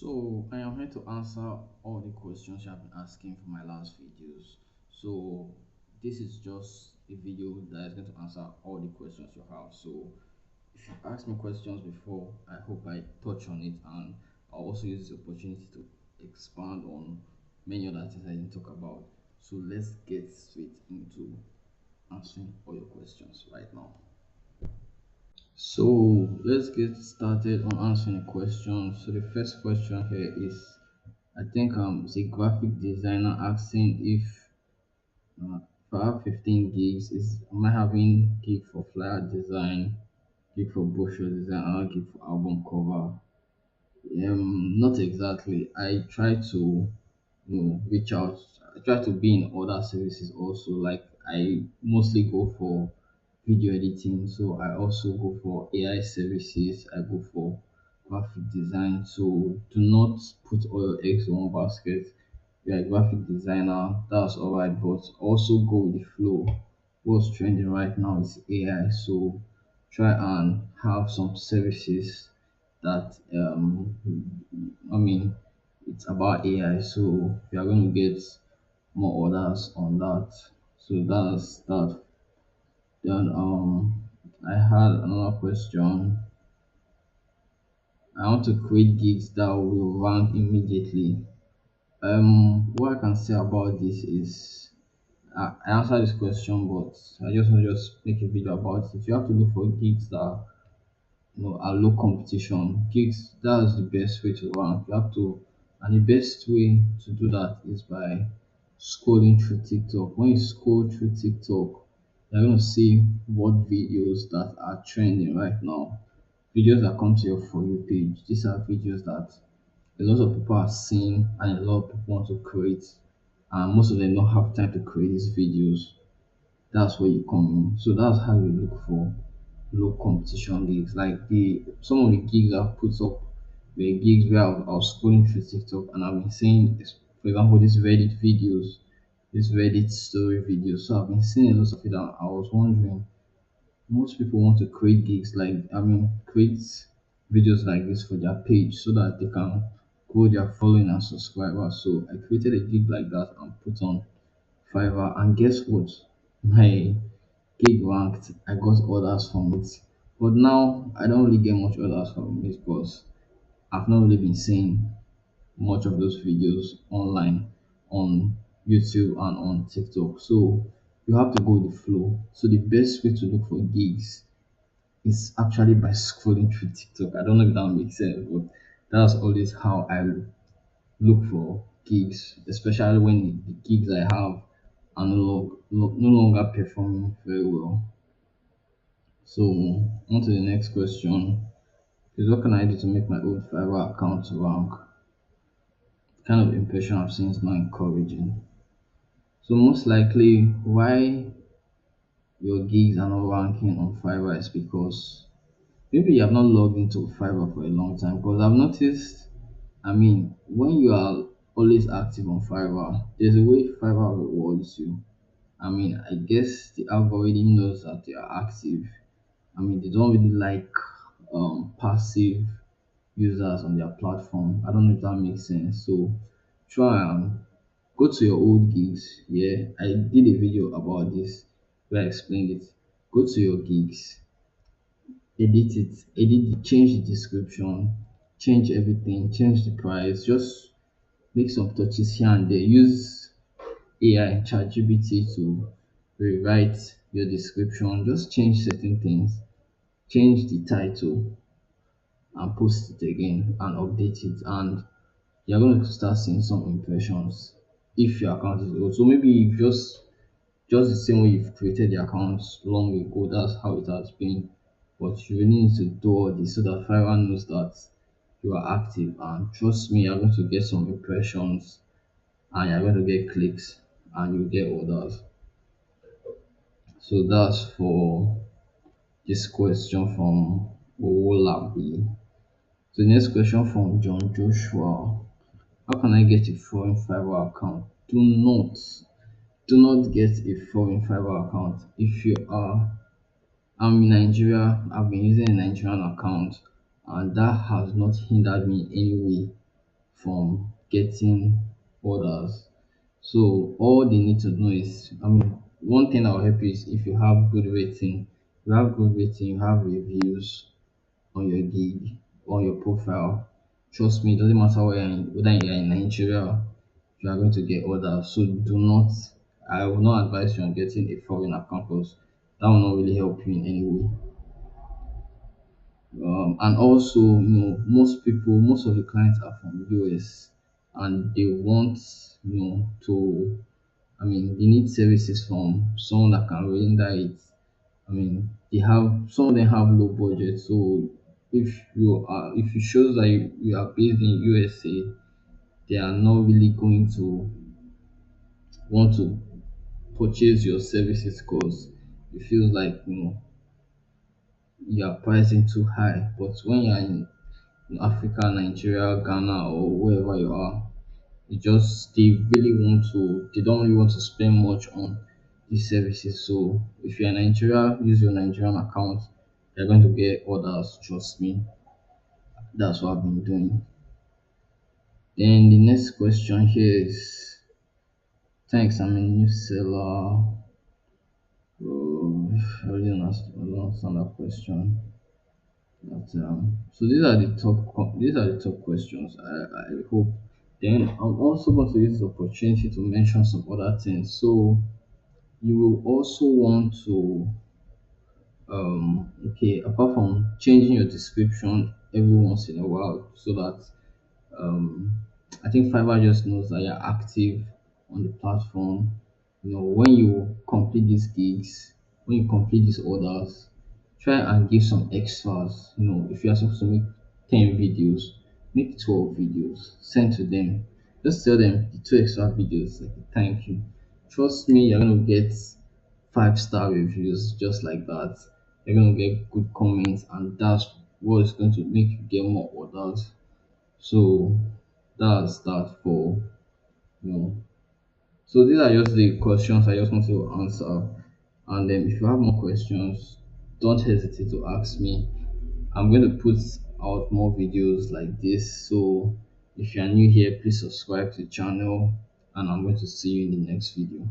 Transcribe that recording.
So I am here to answer all the questions you have been asking for my last videos. So this is just a video that is going to answer all the questions you have. So if you asked me questions before, I hope I touch on it, and I'll also use the opportunity to expand on many other things I didn't talk about. So let's get straight into answering all your questions right now. So let's get started on answering the questions. So the first question here is, I think it's a graphic designer asking if I have 15 gigs, is am I having gig for flyer design, gig for brochure design, and gig for album cover? Not exactly. I try to reach out. I try to be in other services also. Like I mostly go for video editing, so I also go for AI services. I go for graphic design. So do not put all your eggs in one basket. You're a graphic designer, that's alright, but also go with the flow. What's trending right now is AI, so try and have some services that I mean it's about AI, so you are going to get more orders on that. So that's that. Then I had another question. I want to create gigs that will rank immediately. What I can say about this is I answered this question, but I just want to just make a video about it. You have to look for gigs that are low competition. Gigs, that's the best way to rank. You have to, and the best way to do that is by scrolling through TikTok. When you scroll through TikTok, you're going to see what videos that are trending right now. Videos that come to your For You page. These are videos that a lot of people are seeing and a lot of people want to create, and most of them don't have time to create these videos. That's where you come in. So that's how you look for low competition gigs. Like the some of the gigs I've put up were gigs where I was scrolling through TikTok and I've been seeing, for example, these Reddit videos, these Reddit story videos. So I've been seeing a lot of it, and I was wondering, most people want to create gigs like, create videos like this for their page so that they can grow their following and subscribers. So I created a gig like that and put on Fiverr, and guess what? My gig ranked. I got orders from it, but now I don't really get much orders from it because I've not really been seeing much of those videos online on YouTube and on TikTok. So you have to go with the flow. So the best way to look for gigs is actually by scrolling through TikTok. I don't know if that makes sense, but that's always how I look for gigs, especially when the gigs I have are no longer performing very well. So on to the next question is, what can I do to make my old Fiverr account rank? Kind of impression I've seen is not encouraging. So most likely why your gigs are not ranking on Fiverr is because maybe you have not logged into Fiverr for a long time. Because I've noticed, when you are always active on Fiverr, there's a way Fiverr rewards you. I guess the algorithm knows that you are active. They don't really like passive users on their platform. I don't know if that makes sense. So try and go to your old gigs. Yeah, I did a video about this where I explained it. Go to your gigs, change the description, change everything, change the price, just make some touches here and there. Use AI ChatGPT to rewrite your description. Just change certain things, change the title, and post it again and update it, and you're going to start seeing some impressions if your account is old. So maybe you just the same way you've created the account long ago, that's how it has been. But you really need to do all this so that Fiverr knows that you are active, and trust me, you're going to get some impressions and you're going to get clicks and you get orders. So that's for this question from Owolabi. So the next question from John Joshua. How can I get a foreign Fiverr account? Do not get a foreign Fiverr account. If you are, I'm in Nigeria, I've been using a Nigerian account, and that has not hindered me in any way. from getting orders. So all they need to know is, I mean, one thing that will help you is if you have good rating, you have reviews on your gig, on your profile. Trust me, it doesn't matter whether you're in Nigeria, you are going to get orders. So do not, I will not advise you on getting a foreign account because that will not really help you in any way. And also, most of the clients are from US, and they want, to, I mean, they need services from someone that can render it. I mean, some of them have low budget, so if it shows that you are based in USA, they are not really going to want to purchase your services because it feels like you are pricing too high. But when you are in Africa, Nigeria, Ghana, or wherever you are, they don't really want to spend much on these services. So if you're in Nigeria, use your Nigerian account, you're going to get orders, trust me. That's what I've been doing. Then the next question here is, thanks, I'm a new seller. I really don't understand that question. So these are the top questions. I hope. Then I'm also going to use the opportunity to mention some other things. So you will also want to, okay, apart from changing your description every once in a while so that, um, I think Fiverr just knows that you're active on the platform. When you complete these gigs, when you complete these orders, try and give some extras. If you are supposed to make 10 videos, make 12 videos, send to them. Just tell them the two extra videos, like a thank you. Trust me, you're gonna get 5-star reviews just like that. You're gonna get good comments, and that's what is going to make you get more orders. So that's that for you know. So these are just the questions I just want to answer. And then if you have more questions, don't hesitate to ask me. I'm going to put out more videos like this. So if you are new here, please subscribe to the channel, and I'm going to see you in the next video.